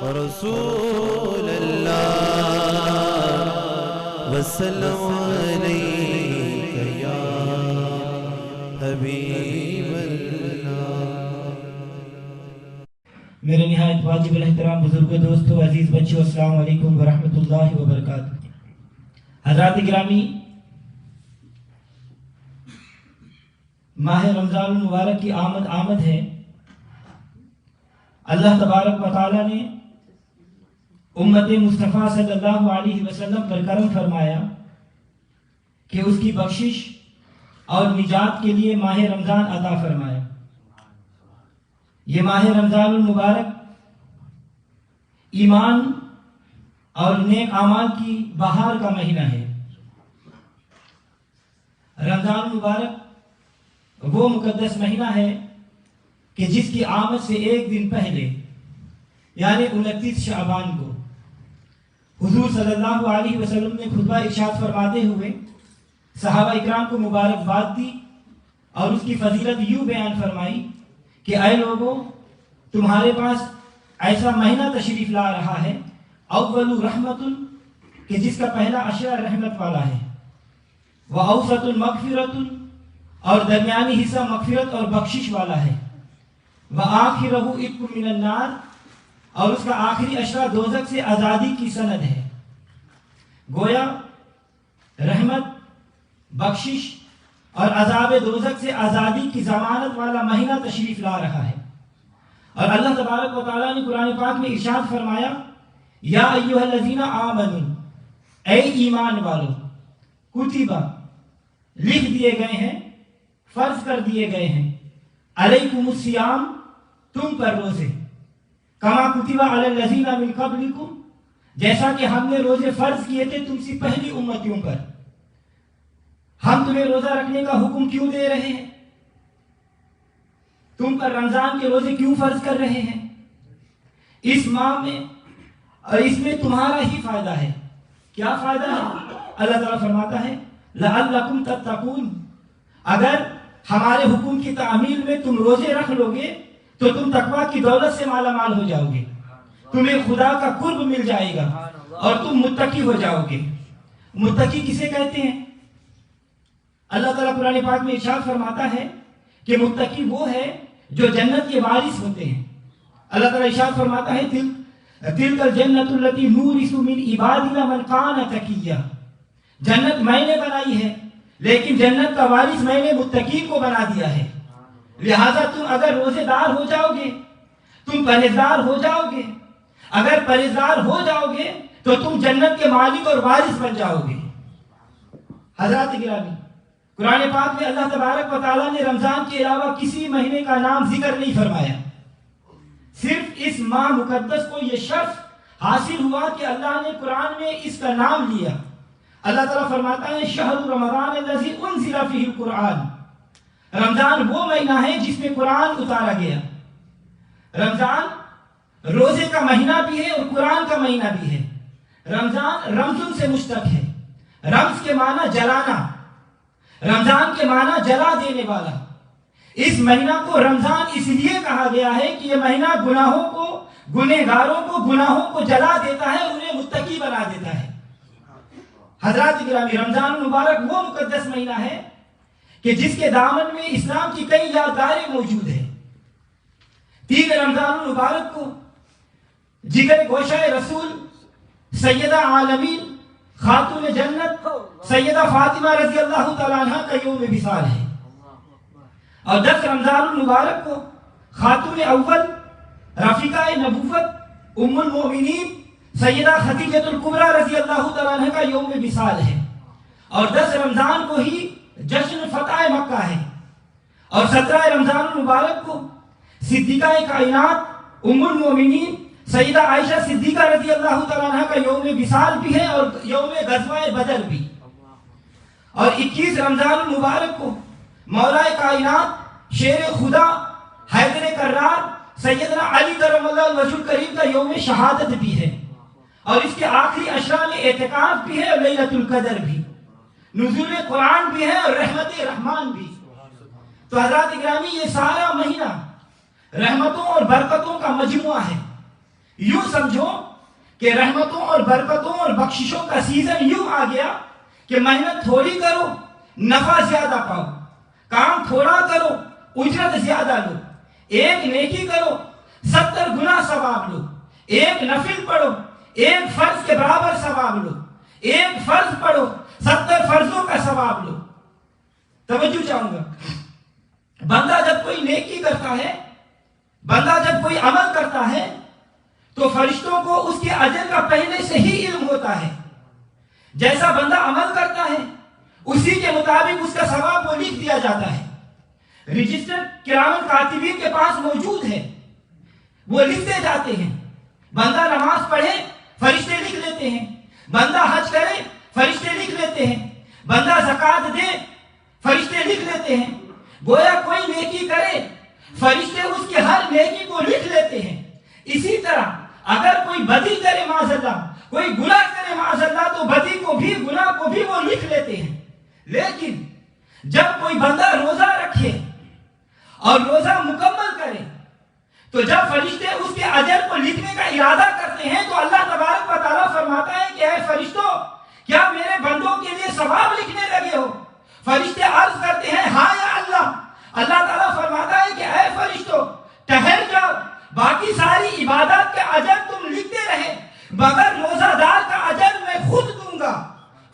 رسول اللہ وسلم علیک یا حبیب اللہ۔ میرے نہایت واجب الاحترام بزرگوں، دوستوں، عزیز بچوں، السلام علیکم ورحمۃ اللہ وبرکاتہ۔ حضرات گرامی، ماہ رمضان المبارک کی آمد ہے۔ اللہ تبارک و تعالی نے امت مصطفیٰ صلی اللہ علیہ وسلم پر کرم فرمایا کہ اس کی بخشش اور نجات کے لیے ماہ رمضان عطا فرمایا۔ یہ ماہ رمضان المبارک ایمان اور نیک اعمال کی بہار کا مہینہ ہے۔ رمضان المبارک وہ مقدس مہینہ ہے کہ جس کی آمد سے ایک دن پہلے یعنی 29 شعبان کو حضور صلی اللہ علیہ وسلم نے خطبہ ارشاد فرماتے ہوئے صحابہ اکرام کو مبارکباد دی اور اس کی فضیلت یوں بیان فرمائی کہ اے لوگوں، تمہارے پاس ایسا مہینہ تشریف لا رہا ہے، اول رحمت، کہ جس کا پہلا اشرہ رحمت والا ہے، واوسط مغفرت، اور درمیانی حصہ مغفرت اور بخشش والا ہے، وآخرہ عتق من النار، اور اس کا آخری اشرہ دوزخ سے آزادی کی سند ہے۔ گویا رحمت، بخشش اور عذاب دوزخ سے آزادی کی ضمانت والا مہینہ تشریف لا رہا ہے۔ اور اللہ تبارک و تعالیٰ نے قرآن پاک میں ارشاد فرمایا، یا ایھا الذین آمنوا، اے ایمان والو، کتبہ، لکھ دیے گئے ہیں، فرض کر دیے گئے ہیں، علیکم الصیام، تم پر روزے، کما کتب علی الذین من قبلکم، جیسا کہ ہم نے روزے فرض کیے تھے تم سے پہلی امتیوں پر۔ ہم تمہیں روزہ رکھنے کا حکم کیوں دے رہے ہیں؟ تم پر رمضان کے روزے کیوں فرض کر رہے ہیں؟ اس ماہ میں اور اس میں تمہارا ہی فائدہ ہے۔ کیا فائدہ ہے؟ اللہ تعالیٰ فرماتا ہے لعلکم تتقون، اگر ہمارے حکم کی تعمیل میں تم روزے رکھ لو گے تو تم تقویٰ کی دولت سے مالا مال ہو جاؤ گے، تمہیں خدا کا قرب مل جائے گا اور تم متقی ہو جاؤ گے۔ متقی کسے کہتے ہیں؟ اللہ تعالیٰ قرآن پاک میں ارشاد فرماتا ہے کہ متقی وہ ہے جو جنت کے وارث ہوتے ہیں۔ اللہ تعالیٰ ارشاد فرماتا ہے تلک الجنۃ التی نورث من عبادنا من کان تقیا، جنت میں نے بنائی ہے لیکن جنت کا وارث میں نے متقین کو بنا دیا ہے۔ لہذا تم اگر روزے دار ہو جاؤ گے، تم پرہیزگار ہو جاؤ گے، اگر پرہیزگار ہو جاؤ گے تو تم جنت کے مالک اور وارث بن جاؤ گے۔ حضرات گرامی، قرآن پاک میں اللہ تبارک و تعالیٰ نے رمضان کے علاوہ کسی مہینے کا نام ذکر نہیں فرمایا۔ صرف اس ماہ مقدس کو یہ شرف حاصل ہوا کہ اللہ نے قرآن میں اس کا نام لیا۔ اللہ تعالیٰ فرماتا ہے شہر رمضان الذی انزل فیہ القرآن، رمضان وہ مہینہ ہے جس میں قرآن اتارا گیا۔ رمضان روزے کا مہینہ بھی ہے اور قرآن کا مہینہ بھی ہے۔ رمضان رمضن سے مشتق ہے، رمض کے معنی جلانا، رمضان کے معنی جلا دینے والا۔ اس مہینہ کو رمضان اس لیے کہا گیا ہے کہ یہ مہینہ گنہگاروں کو گناہوں کو جلا دیتا ہے، انہیں متقی بنا دیتا ہے۔ حضرات گرامی، رمضان المبارک وہ مقدس مہینہ ہے کہ جس کے دامن میں اسلام کی کئی یادگاریں موجود ہیں۔ 3 رمضان المبارک کو جگر گوشہ رسول سیدہ عالمین خاتون جنت سیدہ فاطمہ رضی اللہ تعالیٰ عنہ کا یوم وصال ہے، اور 10 رمضان المبارک کو خاتون اول رفیقہ نبوت ام المؤمنین سیدہ خدیجہ الکبریٰ رضی اللہ تعالیٰ عنہ کا یوم وصال ہے، اور 10 رمضان کو ہی جشن فتح مکہ ہے، اور 17 رمضان المبارک کو صدیقہ کائنات ام المؤمنین سیدہ عائشہ صدیقہ رضی اللہ تعالیٰ عنہ کا یوم وصال بھی ہے اور یوم غزوہ بدر بھی، اور 21 رمضان المبارک کو مولا کائنات شیر خدا حیدر کرار سیدنا علی کرم اللہ وجہ الکریم کا یوم شہادت بھی ہے، اور اس کے آخری اشرا میں اعتکاف بھی ہے اور لیلۃ القدر بھی، نزول قرآن بھی ہے اور رحمت رحمان بھی۔ تو حضرات گرامی، یہ سارا مہینہ رحمتوں اور برکتوں کا مجموعہ ہے۔ یوں سمجھو کہ رحمتوں اور برکتوں اور بخششوں کا سیزن یوں آ گیا کہ محنت تھوڑی کرو نفع زیادہ پاؤ، کام تھوڑا کرو اجرت زیادہ لو، ایک نیکی کرو 70 گنا ثواب لو، ایک نفل پڑھو ایک فرض کے برابر ثواب لو، ایک فرض پڑھو 70 فرضوں کا ثواب لو۔ توجہ چاہوں گا، بندہ جب کوئی نیکی کرتا ہے، بندہ جب کوئی عمل کرتا ہے تو فرشتوں کو اس کے اجر کا پہلے سے ہی علم ہوتا ہے۔ جیسا بندہ عمل کرتا ہے اسی کے مطابق اس کا ثواب وہ لکھ دیا جاتا ہے۔ رجسٹر کرام کاتبین کے پاس موجود ہے، وہ لکھتے جاتے ہیں۔ بندہ نماز پڑھے فرشتے لکھ لیتے ہیں، بندہ حج کرے فرشتے لکھ لیتے ہیں، بندہ زکوٰۃ دے فرشتے لکھ لیتے ہیں۔ گویا کوئی نیکی کرے فرشتے اس کی ہر نیکی کو لکھ لیتے ہیں۔ اسی طرح اگر کوئی بدی کرے معاذ اللہ، کوئی گناہ کرے معاذ اللہ، تو بدی کو بھی گناہ کو بھی وہ لکھ لیتے ہیں۔ لیکن جب کوئی بندہ روزہ رکھے اور روزہ مکمل کرے تو جب فرشتے اس کے اجر کو لکھنے کا ارادہ کرتے ہیں تو اللہ تبارک و تعالیٰ فرماتا ہے کہ اے فرشتوں، کیا میرے بندوں کے لیے ثواب لکھنے لگے ہو؟ فرشتے عرض کرتے ہیں ہاں یا اللہ۔ اللہ تعالیٰ فرماتا ہے کہ اے فرشتوں ٹھہر جاؤ، باقی ساری عبادات کے اجر تم لکھتے رہے مگر روزہ دار کا اجر میں خود دوں گا۔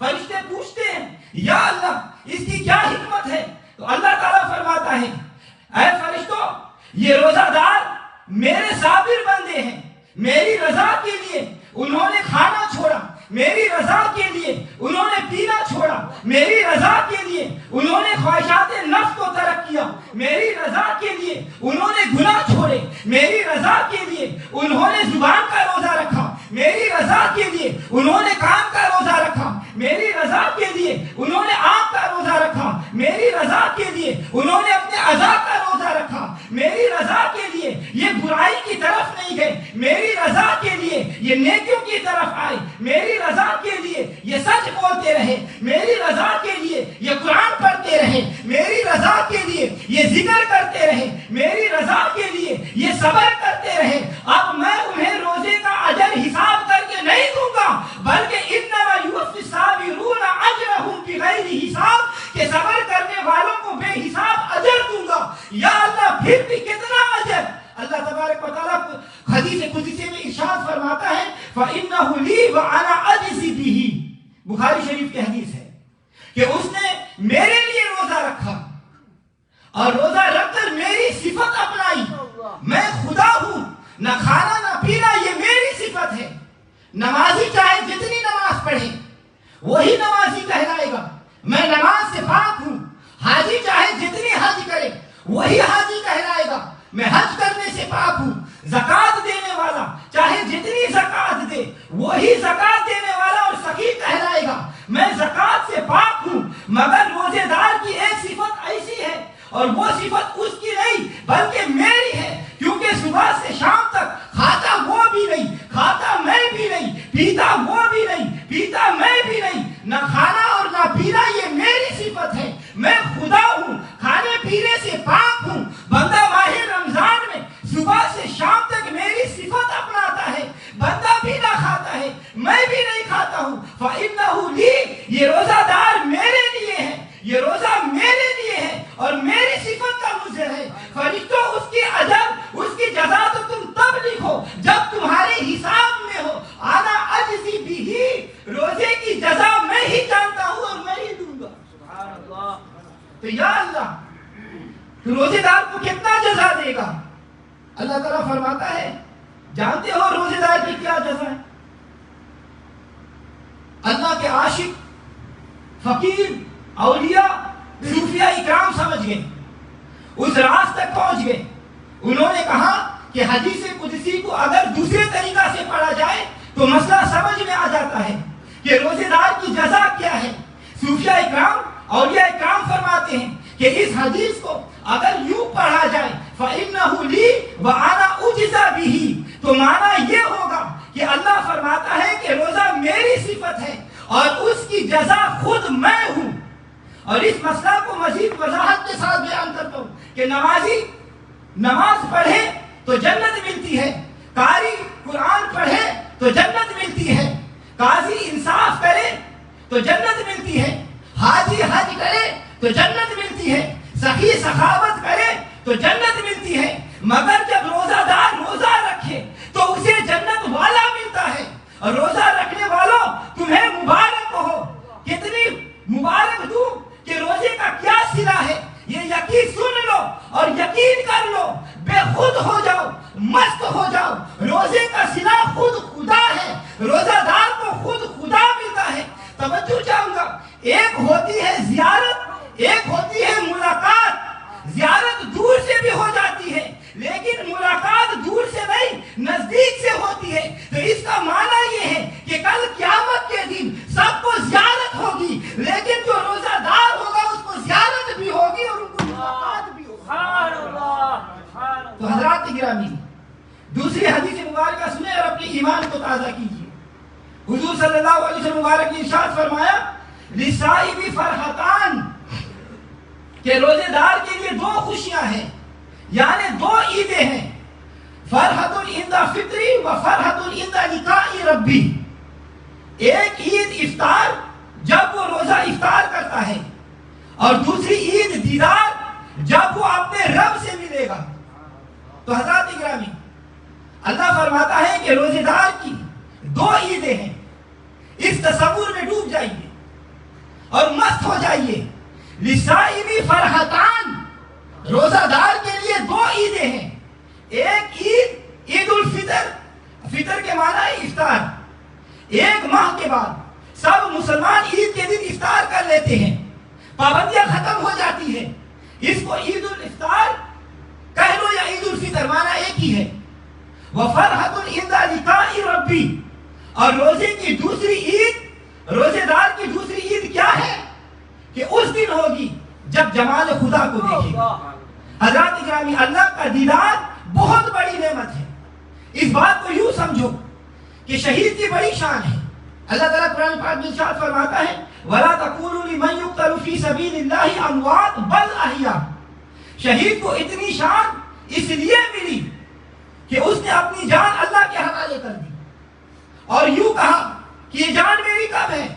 فرشتے پوچھتے ہیں یا اللہ اس کی کیا حکمت ہے؟ تو اللہ تعالیٰ فرماتا ہے اے فرشتوں، یہ روزہ دار میرے صابر بندے ہیں، میری رضا کے لیے انہوں نے کھانا چھوڑا، میری رضا کے لیے انہوں نے پینا چھوڑا، میری رضا کے لیے انہوں نے خواہشات نفس کو ترک کیا، میری رضا کے لیے انہوں نے گناہ چھوڑے، میری رضا کے لیے انہوں نے زبان کا روزہ رکھا، میری رضا کے لیے انہوں نے کان کا روزہ رکھا، میری رضا کے لیے انہوں نے آنکھ کا روزہ رکھا، میری رضا کے لیے انہوں نے اپنے اعضاء کا روزہ رکھا، میری رضا کے لیے یہ برائی کی طرف نہیں گئے، میری رضا کے لیے یہ نیکیوں کی طرف آئے، میری رضا کے لیے یہ سچ بولتے رہے، میری رضا کے لیے یہ قرآن پڑھتے رہے، میری رضا کے لیے یہ ذکر کرتے رہے، میری رضا کے لیے یہ صبر کرتے رہے۔ اب میں انہیں روزے کا اجر حساب کر کے نہیں دوں گا بلکہ انما یوفی الصابرون اجرهم بغیر حساب، کہ صبر کرنے والوں کو بے حساب اجر دوں گا۔ یا اللہ پھر بھی کتنا اجر؟ اللہ تبارک و تعالیٰ حدیث قدسی میں ارشاد فرماتا ہے فَإِنَّهُ لِي وَأَنَا أَجْزِي بِهِ، بخاری شریف کی حدیث ہے کہ اس نے میرے لیے روزہ رکھا اور روزہ رکھ کر میری صفت اپنائی۔ میں خدا ہوں، نہ کھانا نہ پینا یہ میری صفت ہے۔ نمازی چاہے جتنی نماز پڑھے وہی نمازی کہلائے گا، میں نماز سے پاک ہوں۔ حاجی چاہے جتنی حج کرے وہی حاجی کہلائے گا، میں حج کرنے سے پاک ہوں۔ زکوٰۃ دینے والا چاہے جتنی زکوٰۃ دے وہی زکوٰۃ دینے والا اور سخی کہلائے گا، میں زکوٰۃ سے پاک ہوں۔ مگر روزے دار کی ایک صفت ایسی ہے اور وہ صفت اس کی نہیں بلکہ میری ہے، کیونکہ صبح سے شام تک کھاتا وہ بھی نہیں، کھاتا میں بھی نہیں، پیتا وہ بھی نہیں، پیتا میں بھی نہیں، نہ کھانا اور نہ پینا یہ میری صفت ہے۔ میں خدا ہوں، کھانے پینے سے پاک ہوں۔ بندہ ماہ رمضان میں صبح سے شام تک میری صفت اپناتا ہے، بندہ بھی نہ کھاتا ہے، میں بھی نہیں کھاتا ہوں۔ فَإِنَّهُ لِي، یہ روزہ دار میرے لیے ہے، یہ روزہ میرے لیے ہے اور میری صفت کا مظہر ہے۔ فرشتوں اس کی اجر اس کی جزا تو تم تب لکھو جب تمہارے حساب میں ہو۔ آنا اجزی بہ، روزے کی جزا میں ہی جانتا ہوں اور میں ہی دوں گا۔ سبحان اللہ۔ تو یا اللہ تو روزے دار کو کتنا جزا دے گا؟ اللہ تعالیٰ فرماتا ہے جانتے ہو روزے دار کی کیا جزا ہے؟ اللہ کے عاشق، فقیر، اولیاء، صوفیاء اکرام سمجھ گئے، اس راز تک پہنچ گئے۔ انہوں نے کہا کہ حدیث قدسی کو اگر دوسرے طریقہ سے پڑھا جائے تو مسئلہ سمجھ میں آ جاتا ہے کہ روزے دار کی جزا کیا ہے۔ صوفیاء اکرام، اولیاء اکرام فرماتے ہیں کہ اس حدیث کو اگر یوں پڑھا جائے فَإِنَّهُ لِي وَأَنَا أُجْزَى بِهِ، تو معنی یہ ہوگا کہ اللہ فرماتا ہے کہ روزہ میری صفت ہے اور اس کی جزا خود میں ہوں۔ اور اس مسئلہ کو مزید وضاحت کے ساتھ بیان کرتا ہوں کہ نمازی نماز پڑھے تو جنت ملتی ہے، قاری قرآن تو جنت ملتی ہے، قاضی انصاف کرے تو جنت ملتی ہے، حاجی حج کرے تو جنت ملتی ہے، سخی سخاوت کرے تو جنت ملتی ہے، مگر جب روزہ دار روزہ رکھے تو اسے جنت والا ملتا ہے۔ اور روزہ رکھنے والوں تمہیں مبارک ہو، کتنی مبارک دوں کہ روزے کا کیا صلہ ہے، یہ یقین سن لو اور یقین کر لو، بے خود ہو جاؤ، مست ہو جاؤ۔ روزے کا صلہ خود خدا ہے، روزہ دار کو خود خدا ملتا ہے۔ توجہ چاہوں گا، ایک ہوتی ہے زیارت، ایک ہوتی ہے ملاقات۔ زیارت دور سے بھی ہو جاتی ہے لیکن ملاقات دور سے نہیں، نزدیک سے ہوتی ہے۔ تو اس کا معنی یہ ہے کہ کل قیامت کے دن سب کو زیارت ہوگی، لیکن جو روزہ دار ہوگا اس کو زیارت بھی ہوگی اور ان کو ملاقات بھی ہوگی۔ تو حضرات گرامی، دوسری حدیث مبارکہ سنیں اور اپنے ایمان کو تازہ کیجیے۔ حضور صلی اللہ علیہ وسلم مبارک نے ارشاد فرمایا، لِلصَّائِمِ فَرْحَتَانِ، کہ روزے دار کے لیے دو خوشیاں ہیں، یعنی دو عیدیں ہیں، فرحت عند فطری و فرحت عند لقاء ربی۔ ایک عید افطار جب وہ روزہ افطار کرتا ہے، اور دوسری عید دیدار جب وہ اپنے رب سے ملے گا۔ تو حضرات گرامی، اللہ فرماتا ہے کہ روزے دار کی دو عیدیں ہیں، اس تصور میں ڈوب جائیے اور مست ہو جائیے۔ لِلصَّائِمِ فرحتان، روزہ دار کے لیے دو عیدیں ہیں، ایک عید عید الفطر، فطر کے معنی ہے افطار، ایک ماہ کے بعد سب مسلمان عید کے دن افطار کر لیتے ہیں، پابندیاں ختم ہو جاتی ہے، اس کو عید الافطار کہہ لو یا عید الفطر، معنی ایک ہی ہے۔ وَفَرْحَةٌ عِنْدَ لِقَاءِ رَبِّ، اور روزے کی دوسری عید، روزے دار کی دوسری عید کیا ہے کہ اس دن ہوگی جب جمال خدا کو دیکھے گا۔ حضرات گرامی، اللہ کا دیدار بہت بڑی نعمت ہے۔ اس بات کو یوں سمجھو کہ شہید کی بڑی شان ہے۔ اللہ تعالیٰ قرآن پاک میں ارشاد فرماتا ہے، وَلَا تَقُولُوا لِمَنْ يُقْتَلُ فِي سَبِيلِ اللَّهِ أَمْوَاتٌ بَلْ أَحْيَاءٌ۔ شہید کو اتنی شان اس لیے ملی کہ اس نے اپنی جان اللہ کے حوالے کر دی اور یوں کہا کہ یہ جان میری کب ہے،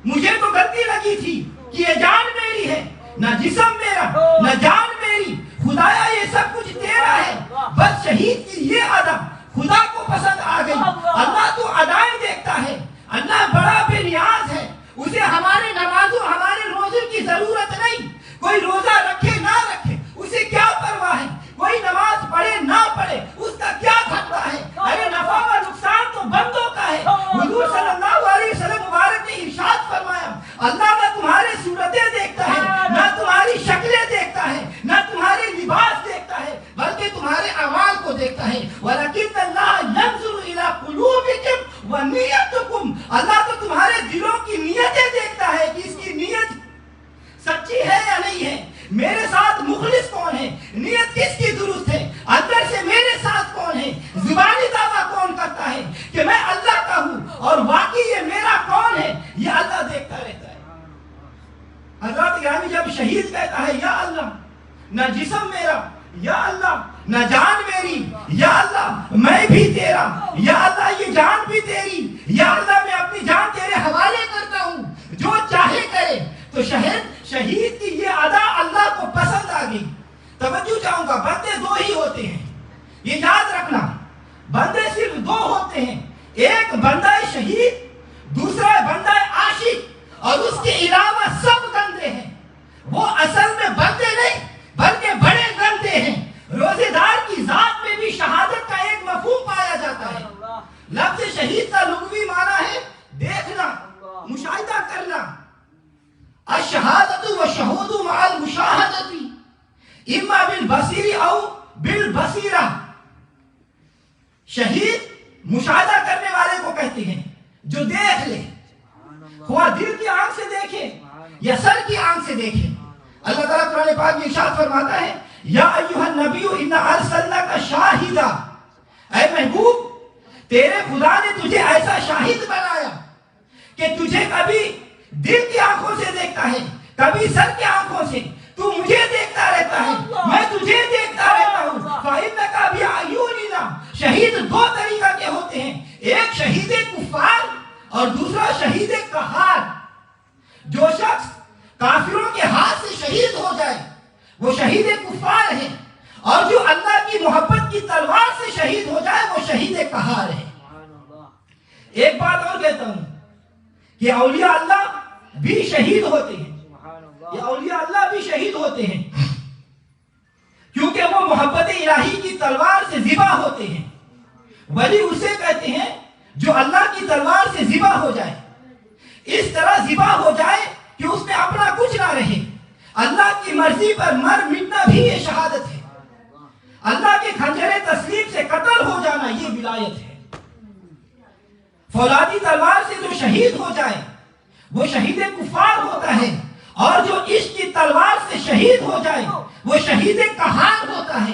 مجھے تو غلطی لگی تھی کہ یہ جان میری ہے، نہ جسم میرا نہ جان میری، خدایا یہ سب کچھ تیرا ہے۔ بس شہید کی یہ ادا خدا کو پسند آ گئی۔ اللہ تو ادائیں دیکھتا ہے، اللہ بڑا بے نیاز ہے، اسے ہمارے نمازوں ہمارے روزے کی ضرورت نہیں۔ کوئی روزہ رکھے نہ رکھے اسے کیا پرواہ ہے، کوئی نماز پڑھے نہ پڑھے اس کا کیا خطرہ ہے، ارے نفع و نقصان تو بندوں کا ہے۔ حضور صلی اللہ علیہ وسلم مبارک نے ارشاد فرمایا، اللہ نہ تمہارے صورتیں دیکھتا ہے، نہ تمہاری شکلیں دیکھتا ہے، نہ تمہارے لباس دیکھتا ہے، بلکہ تمہارے اعمال کو دیکھتا ہے۔ وَلَكِنَّ اللَّهَ يَنْظُرُ إِلَىٰ قُلُوبِكُمْ وَنِيَّتِكُمْ، اللہ تو تمہارے دلوں کی نیتیں دیکھتا ہے کہ اس کی نیت سچی ہے یا نہیں ہے، میرے ساتھ مخلص کون ہے، نیت کس کی درست ہے، اندر سے میرے ساتھ کون ہے، زبانی دعویٰ کون کرتا ہے کہ میں اللہ کا ہوں اور واقعی یہ میرا کون ہے، یہ اللہ دیکھتا رہتا ہے۔ حضرات گرامی، جب شہید کہتا ہے یا اللہ نہ جسم میرا، یا اللہ نہ جان میری، یا اللہ میں بھی تیرا، یا اللہ یہ جان بھی تیری، یا اللہ میں اپنی جان تیرے حوالے کرتا ہوں، جو چاہے کرے، تو شہید کی یہ ادا اللہ کو پسند آ گئی۔ توجہ چاہوں گا، بندے دو ہی ہوتے ہیں، یہ یاد رکھنا، بندے صرف دو ہوتے ہیں، ایک بندہ شہید، دوسرا بندہ عاشق، اور اس کے علاوہ سب گندے ہیں۔ وہ اصل میں بندے نہیں بلکہ بڑے گندے ہیں۔ روزے دار کی ذات میں بھی شہادت کا ایک مفہوم پایا جاتا ہے۔ لفظ شہید کا لغوی معنی ہے دیکھنا، مشاہدہ کرنا۔ الشہادت و شہود مع المشاہدت اما بالبصیر او بالبصیرہ۔ شہید مشاہدہ کرنے والے کو کہتے ہیں جو دیکھ لے، خواہ دل کی آنکھ سے دیکھے یا سر کی آنکھ سے دیکھے۔ اللہ تعالیٰ قرآن پاک میں ارشاد فرماتا ہے، یا ایھا النبی انا ارسلناک شاہدا، اے محبوب تیرے خدا نے تجھے ایسا شاہد بنایا کہ تجھے کبھی دل کی آنکھوں سے دیکھتا ہے، کبھی سر کی آنکھوں سے، تو مجھے دیکھتا رہتا ہے، میں تجھے دیکھتا رہتا ہوں۔ فَإِنَّكَ بِأَعْيُنِنَا، شہید دو طریقہ کے ہوتے ہیں، ایک شہید کی محبت کی تلوار سے شہید ہو جائے وہ شہید قہار ہے۔ ایک بات اور کہتا ہوں کہ اولیاء اللہ بھی شہید ہوتے ہیں، یہ اولیاء اللہ بھی شہید ہوتے ہیں کیونکہ وہ محبت الہی کی تلوار سے ذبح ہوتے ہیں۔ ولی اسے کہتے ہیں جو اللہ کی تلوار سے ذبح ہو جائے، اس طرح ذبح ہو جائے کہ اس میں اپنا کچھ نہ رہے۔ اللہ کی مرضی پر مر مٹنا بھی یہ شہادت ہے، اللہ کے خنجر تسلیم سے قتل ہو جانا یہ ولایت ہے۔ فولادی تلوار سے جو شہید ہو جائے وہ شہید کفار ہوتا ہے، اور جو عشق کی تلوار سے شہید ہو جائے وہ شہید قہار ہوتا ہے۔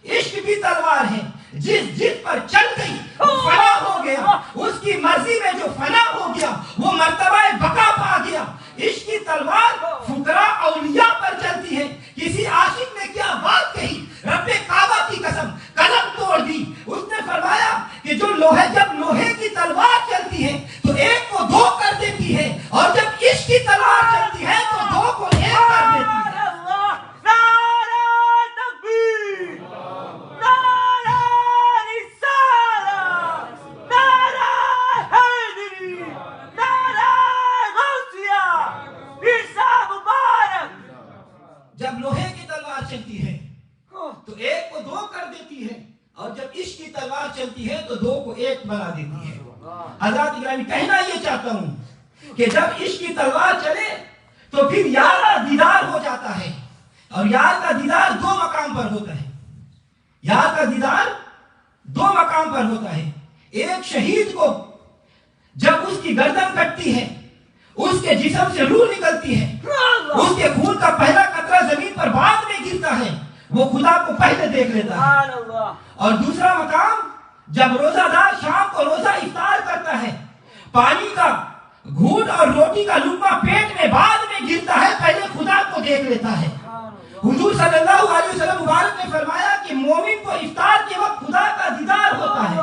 عشق بھی تلوار ہے، جس پر چل گئی وہ فنا ہو گیا، اس کی مرضی میں جو فنا ہو گیا وہ مرتبہ بقا پا گیا۔ عشق کی تلوار فقراء اولیاء پر چلتی ہے۔ کسی عاشق نے کیا بات کہی، رب کعبہ کی قسم قلم توڑ دی۔ اس نے فرمایا کہ جو جب لوہے کی تلوار چلتی ہے تو ایک کو دو کر دیتی ہے، اور جب عشق کی تلوار چلتی ہے تو دو کو ایک کر دیتی ہے۔ جب لوہے کی تلوار چلتی ہے تو ایک کو دو کر دیتی ہے، اور جب عشق کی تلوار چلتی ہے تو دو کو ایک بنا دیتی ہے۔ حضرات گرامی، کہنا یہ چاہتا ہوں کہ جب عشق کی تلوار چلے تو پھر یار کا دیدار ہو جاتا ہے، اور یار کا دیدار دو مقام پر ہوتا ہے۔ یار کا دیدار دو مقام پر ہوتا ہے۔ ایک شہید کو جب اس کی گردن کٹتی ہے، اس کے جسم سے روح نکلتی ہے، اس کے خون کا پہلا قطرہ زمین پر بعد میں گرتا ہے، وہ خدا کو پہلے دیکھ لیتا ہے۔ اور دوسرا مقام جب روزہ دار شام کو روزہ افطار کرتا ہے، پانی کا گھونٹ اور روٹی کا لقمہ پیٹ میں بعد میں گرتا ہے، پہلے خدا کو دیکھ لیتا ہے۔ حضور صلی اللہ علیہ وسلم مبارک نے فرمایا کہ مومن کو افطار کے وقت خدا کا دیدار ہوتا ہے،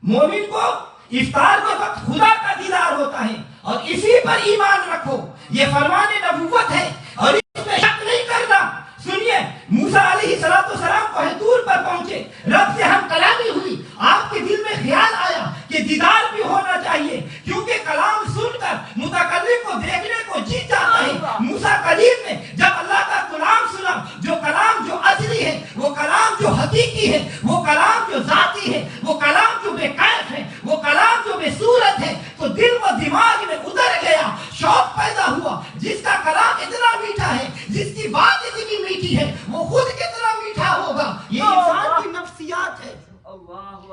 مومن کو افطار کے وقت خدا کا دیدار ہوتا ہے، اور اسی پر ایمان رکھو، یہ فرمان نبوت ہے اور اس میں شک نہیں کرنا۔ سنیے، موسیٰ علیہ السلام کوہ طور پر پہنچے، رب سے ہم کلامی ہوئی، آپ کے دل میں خیال آیا کہ دیدار بھی ہونا چاہیے، کیونکہ کلام سن کر متکلم کو دیکھنے کو جی چاہتا ہے۔ موسیٰ کلیم نے جب اللہ کا کلام سنا، جو کلام جو اصلی ہے، وہ کلام جو حقیقی ہے، وہ کلام جو ذاتی ہے، وہ کلام جو بے کیف ہے، وہ کلام جو بے صورت ہے، تو دل و دماغ میں اتر گیا، شوق پیدا ہوا۔ جس کا کلام اتنا میٹھا ہے، جس کی بات اتنی میٹھی ہے، وہ خود کتنا میٹھا ہوگا۔ یہ انسان کی نفسیات ہے،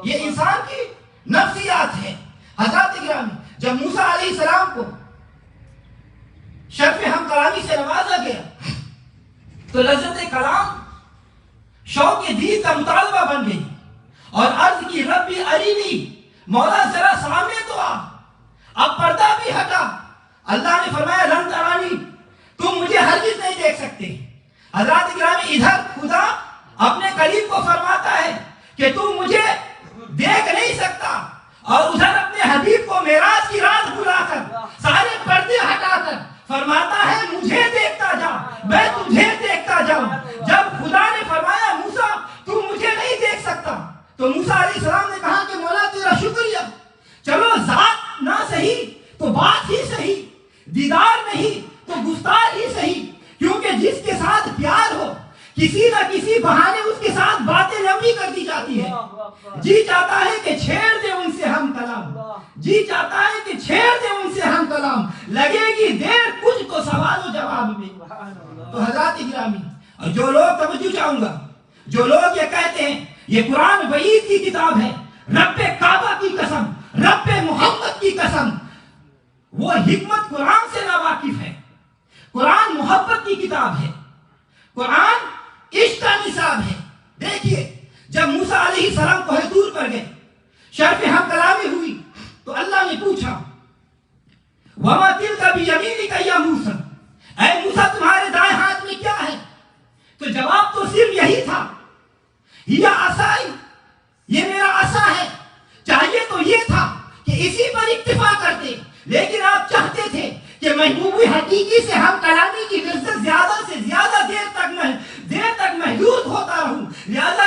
یہ انسان کی نفسیات ہے۔ حضرات گرامی، جب موسیٰ علیہ السلام کو شرف ہم کلامی سے نوازا گیا تو لذت کلام شوق دید کا مطالبہ بن گئی، اور عرض کی ربی ارینی، مولا ذرا سامنے تو آ۔ اب پردہ بھی ہٹا، اللہ نے فرمایا لن ترانی، تم مجھے ہرگز نہیں دیکھ سکتے۔ حضرات گرامی، ادھر خدا اپنے قریب کو فرماتا ہے کہ تم مجھے دیکھ نہیں سکتا، اور ادھر اپنے حبیب کو معراج کی رات بلا کر سارے پردے ہٹا کر فرماتا ہے مجھے دیکھتا جا، میں تجھے دیکھتا جاؤں۔ جب خدا نے فرمایا موسیٰ تم مجھے نہیں دیکھ سکتا، تو موسیٰ علیہ السلام نے کہا کہ مولا تیرا شکریہ، چلو ذات نہ صحیح تو بات ہی صحیح، دیدار نہیں تو گفتار ہی صحیح، کیونکہ جس کے ساتھ پیار ہو کسی نہ کسی بہانے اس کے ساتھ باتیں لمبی کر دی جاتی ہے۔ جی چاہتا ہے کہ چھیڑ دے ان سے ہم کلام، جی چاہتا ہے کہ چھیڑ دے ان سے ہم کلام، لگے گی دیر کچھ تو سوال و جواب میں۔ تو حضرات گرامی، اور جو لوگ توجہ چاہوں گا، جو لوگ یہ کہتے ہیں یہ قرآن وعید کی کتاب ہے، رب کعبہ کی قسم، رب محمد کی قسم، وہ حکمت قرآن سے نا واقف ہے۔ قرآن محبت کی کتاب ہے، قرآن عشق کا نصاب ہے۔ دیکھیے، جب موسیٰ علیہ السلام کوہ طور پر گئے، شرف ہم کلامی ہوئی، تو اللہ نے پوچھا وَمَا تِلْكَ بِيَمِينِكَ يَا مُوسَىٰ، اے موسیٰ تمہارے دائیں ہاتھ میں کیا ہے؟ تو جواب تو صرف یہی تھا، یہ عصائی، یہ میرا عصا ہے۔ چاہیے تو یہ تھا کہ اسی پر اکتفا کرتے، لیکن آپ چاہتے تھے کہ محبوب حقیقی سے ہم کلامی کی لذت زیادہ سے زیادہ دیر تک محدود ہوتا رہوں، لہذا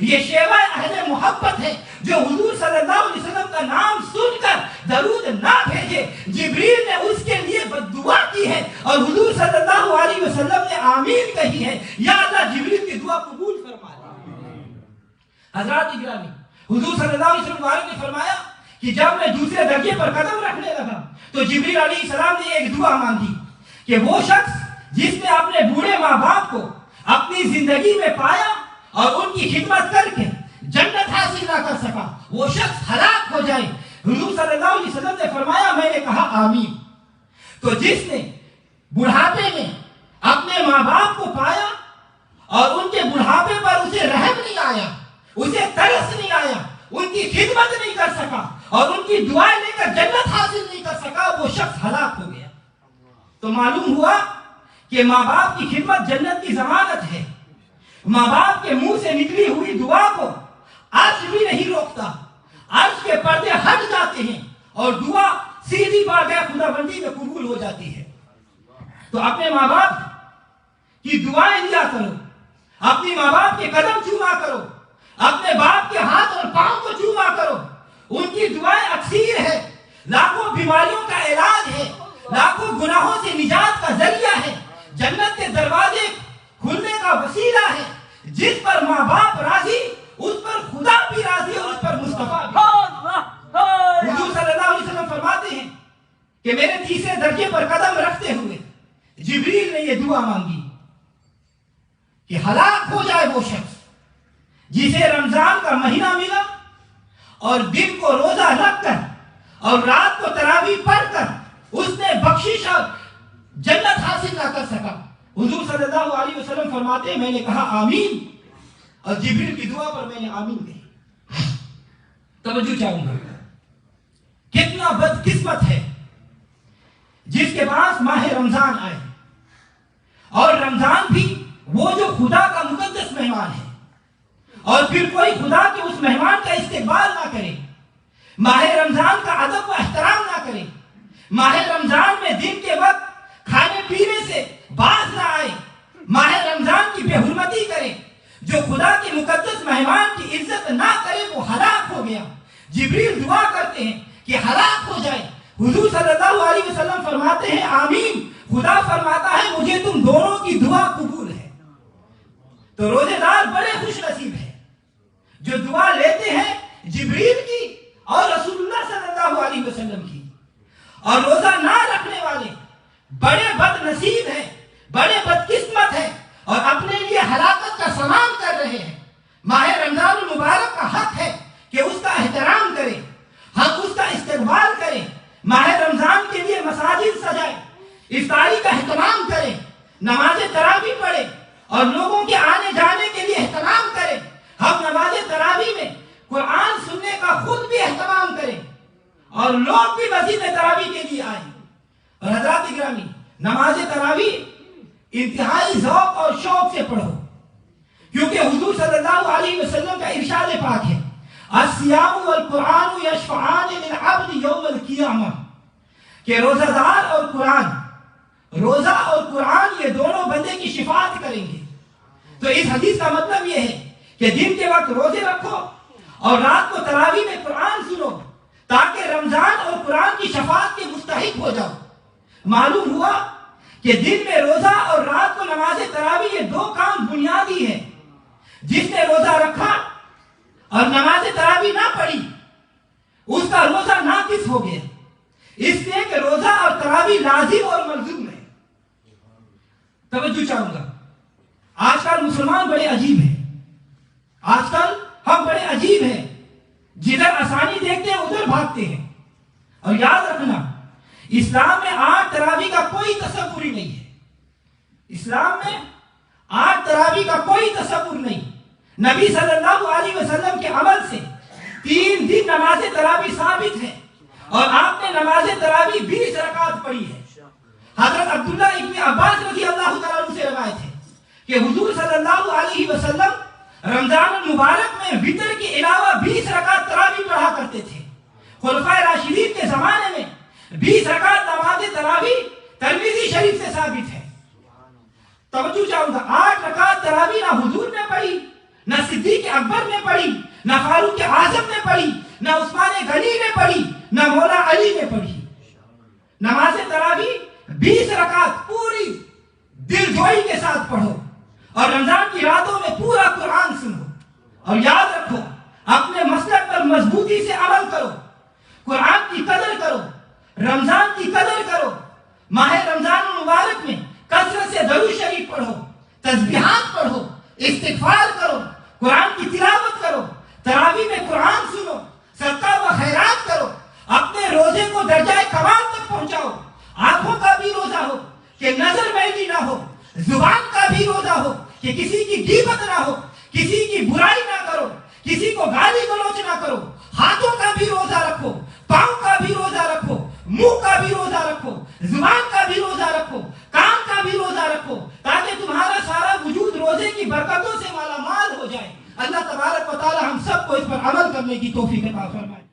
یہ شیوہ اہل محبت ہے جو حضور صلی اللہ علیہ وسلم کا نام سن کر درود نہ بھیجے۔ جبریل نے اس کے لیے بددعا کی ہے اور حضور صلی اللہ علیہ وسلم نے آمین کہی ہے، یا اللہ جبریل کی دعا قبول فرما لے۔ حضرات گرامی، حضور صلی اللہ علیہ وسلم نے فرمایا کہ جب میں دوسرے درجے پر قدم رکھنے لگا تو جبریل علیہ السلام نے ایک دعا مانگی کہ وہ شخص جس نے اپنے بوڑھے ماں باپ کو اپنی زندگی میں پایا اور ان کی خدمت کر کے جنت حاصل نہ کر سکا، وہ شخص ہلاک ہو جائے۔ حضور صلی اللہ علیہ وسلم نے فرمایا، میں نے کہا آمین۔ تو جس نے بڑھاپے میں اپنے ماں باپ کو پایا اور ان کے بڑھاپے پر اسے رحم نہیں آیا، اسے ترس نہیں آیا، ان کی خدمت نہیں کر سکا اور ان کی دعائیں لے کر جنت حاصل نہیں کر سکا، وہ شخص ہلاک ہو گیا۔ تو معلوم ہوا کہ ماں باپ کی خدمت جنت کی ضمانت ہے۔ ماں باپ کے منہ سے نکلی ہوئی دعا کو عرش بھی نہیں روکتا، عرش کے پردے ہٹ جاتے ہیں اور دعا سیدھی بارگاہ خدا بندی میں قبول ہو جاتی ہے۔ تو اپنے ماں باپ کی دعائیں لیا کرو، اپنی ماں باپ کے قدم چوما کرو، اپنے باپ کے ہاتھ اور پاؤں کو چوما کرو، ان کی دعائیں اکثیر ہے، لاکھوں بیماریوں کا علاج ہے، لاکھوں گناہوں سے نجات کا ذریعہ ہے، جنت کے دروازے کھلنے کا وسیلہ ہے۔ جس پر ماں باپ راضی اس پر خدا بھی راضی اور اس پر مصطفیٰ بھی۔ حضور صلی اللہ علیہ وسلم فرماتے ہیں کہ میرے تیسرے درجے پر قدم رکھتے ہوئے جبریل نے یہ دعا مانگی کہ ہلاک ہو جائے وہ شخص جسے رمضان کا مہینہ ملا اور دن کو روزہ رکھ کر اور رات کو تراویح پڑھ کر اس نے بخشش اور جنت حاصل نہ کر سکا۔ حضور صلی اللہ علیہ وسلم فرماتے ہیں، میں نے کہا آمین اور جبریل کی دعا پر میں نے آمین کہی۔ توجہ چاہوں گا، کتنا بدقسمت ہے جس کے پاس ماہ رمضان آئے اور رمضان بھی وہ جو خدا کا مقدس مہمان ہے اور پھر کوئی خدا کے اس مہمان کا استقبال نہ کرے، ماہ رمضان کا ادب و احترام نہ کرے، ماہ رمضان میں دن کے وقت کھانے پینے سے باز نہ آئے، ماہ رمضان کی بے حرمتی کرے، جو خدا کے مقدس مہمان کی عزت نہ کرے وہ ہلاک ہو گیا۔ جبریل دعا کرتے ہیں کہ ہلاک ہو جائے، حضور صلی اللہ علیہ وسلم فرماتے ہیں آمین، خدا فرماتا ہے مجھے تم دونوں کی دعا قبول ہے۔ تو روزے دار بڑے خوش نصیب ہیں جو دعا لیتے ہیں جبریل کی اور رسول اللہ صلی اللہ علیہ وسلم کی، اور روزہ نہ رکھنے والے بڑے بد نصیب ہیں، بڑے بدقسمت ہیں اور اپنے لیے ہلاکت کا سامان کر رہے ہیں۔ ماہ رمضان المبارک کا حق ہے کہ اس کا احترام کریں، ہم اس کا استقبال کریں، ماہ رمضان کے لیے مساجد سجائیں، افطاری کا اہتمام کریں، نماز تراویح پڑھیں اور لوگوں کے آنے جانے کے لیے اہتمام کریں۔ ہم نماز تراویح میں قرآن سننے کا خود بھی اہتمام کریں اور لوگ بھی مسجد تراویح کے لیے آئیں۔ اور حضرات گرامی، نماز تراویح انتہائی ذوق اور شوق سے پڑھو، کیونکہ حضور صلی اللہ علیہ وسلم کا ارشاد پاک ہے، الصیام والقرآن یشفعان للعبد یوم القیامہ، کہ روزہ دار اور قرآن، روزہ اور قرآن یہ دونوں بندے کی شفاعت کریں گے۔ تو اس حدیث کا مطلب یہ ہے کہ دن کے وقت روزے رکھو اور رات کو تراویح میں قرآن سنو تاکہ رمضان اور قرآن کی شفاعت کے مستحق ہو جاؤ۔ معلوم ہوا کہ دن میں روزہ اور رات کو نماز تراویح یہ دو کام بنیادی ہیں۔ جس نے روزہ رکھا اور نماز تراویح نہ پڑھی اس کا روزہ ناقص ہو گیا، اس لیے کہ روزہ اور تراویح لازم اور ملزوم ہے۔ توجہ چاہوں گا، آج کل مسلمان بڑے عجیب ہیں، آج کل ہم بڑے عجیب ہیں، جدھر آسانی دیکھتے ہیں ادھر بھاگتے ہیں۔ اور یاد رکھنا، اسلام میں 8 تراویح کا کوئی تصور ہی نہیں ہے، اسلام میں 8 تراویح کا کوئی تصور نہیں۔ نبی صلی اللہ علیہ وسلم کے عمل سے 3 دن نماز تراویح ثابت ہے اور آپ نے نماز تراویح 20 رکعت پڑھی ہے۔ حضرت عبداللہ ابن عباس رضی اللہ تعالیٰ عنہ سے روایت ہے کہ حضور صلی اللہ علیہ وسلم رمضان المبارک میں وتر کے علاوہ 20 رکعت تراویح پڑھا کرتے تھے۔ خلفائے راشدین کے زمانے میں 20 رکعت نماز تراویح ترمذی شریف سے ثابت ہے۔ توجہ چاہوں گا، 8 رکعت تراویح نہ حضور نے پڑھی نہ صدیق اکبر نے پڑھی، نہ فاروق اعظم نے پڑھی، نہ عثمان غنی نے پڑھی، نہ مولا علی نے پڑھی۔ نماز تراویح 20 رکعت پوری دل جوئی کے ساتھ پڑھو، اور رمضان کی راتوں میں پورا قرآن سنو، اور یاد رکھو اپنے مسلک پر مضبوطی سے عمل کرو، قرآن کی قدر کرو، رمضان کی قدر کرو، ماہ رمضان المبارک میں کثرت سے درود شریف پڑھو، تسبیحات پڑھو، استغفار کرو، قرآن کی تلاوت کرو، تراویح میں قرآن سنو، صدقہ و خیرات کرو، اپنے روزے کو درجہ کمال تک پہنچاؤ۔ آنکھوں کا بھی روزہ ہو کہ نظر میلی نہ ہو، زبان کا بھی روزہ ہو کہ کسی کی غیبت نہ ہو، کسی کی برائی نہ کرو، کسی کو گالی گلوچ نہ کرو، ہاتھوں کا بھی روزہ رکھو، پاؤں کا بھی روزہ رکھو، منہ کا بھی روزہ رکھو، زبان کا بھی روزہ رکھو، کان کا بھی روزہ رکھو، تاکہ تمہارا سارا وجود روزے کی برکتوں سے مالا مال ہو جائے۔ اللہ تبارک و تعالی ہم سب کو اس پر عمل کرنے کی توفیق عطا فرمائے۔